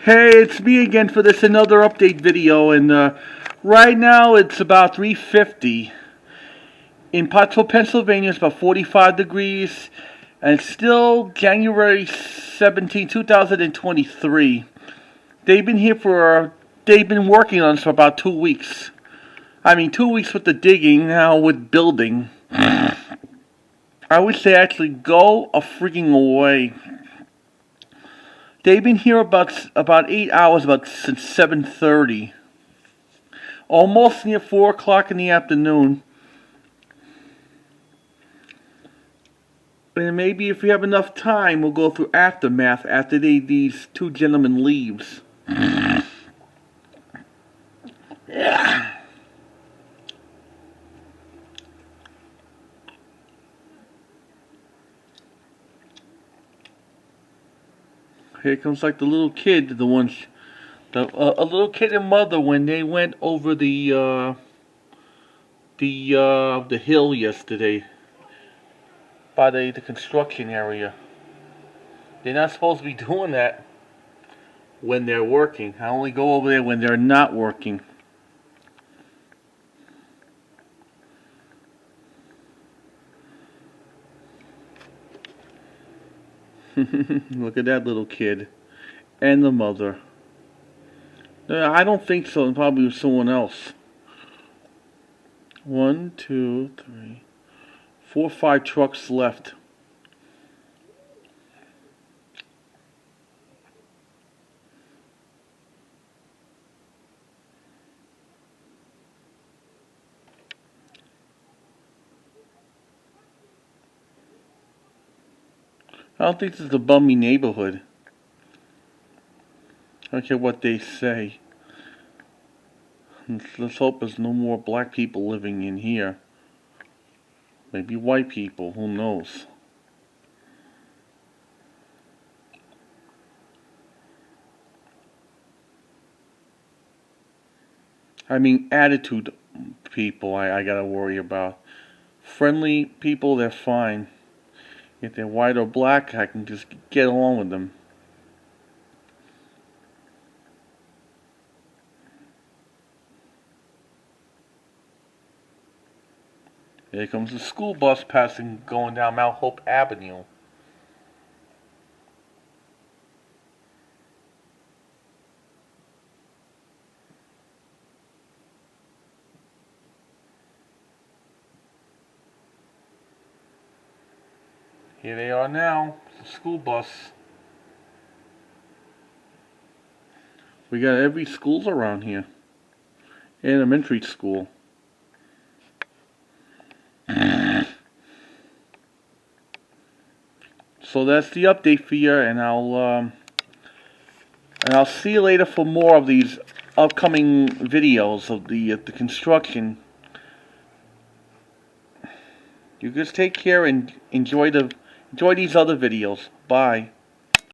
Hey, it's me again for this another update video, and right now it's about 3:50 in Pottsville, Pennsylvania. It's about 45 degrees, and it's still January 17, 2023. They've been working on this for about 2 weeks. I mean, 2 weeks with the digging, now with building. I would say actually go a freaking away. They've been here about 8 hours, since 7:30, almost near 4 o'clock in the afternoon. And maybe if we have enough time, we'll go through aftermath after these two gentlemen leaves. Yeah. Here comes like the little kid, a little kid and mother when they went over the hill yesterday by the construction area. They're not supposed to be doing that when they're working. I only go over there when they're not working. Look at that little kid and the mother. I don't think so. Probably someone else. 1, 2, 3, 4, 5 trucks left. I don't think this is a bummy neighborhood. I don't care what they say. Let's hope there's no more black people living in here. Maybe white people, who knows? I mean, attitude people I gotta worry about. Friendly people, they're fine. If they're white or black, I can just get along with them. Here comes the school bus going down Mount Hope Avenue. Here they are now, the school bus. We got every school around here. Elementary school. So that's the update for you, and I'll see you later for more of these upcoming videos of the construction. You just take care and enjoy these other videos. Bye.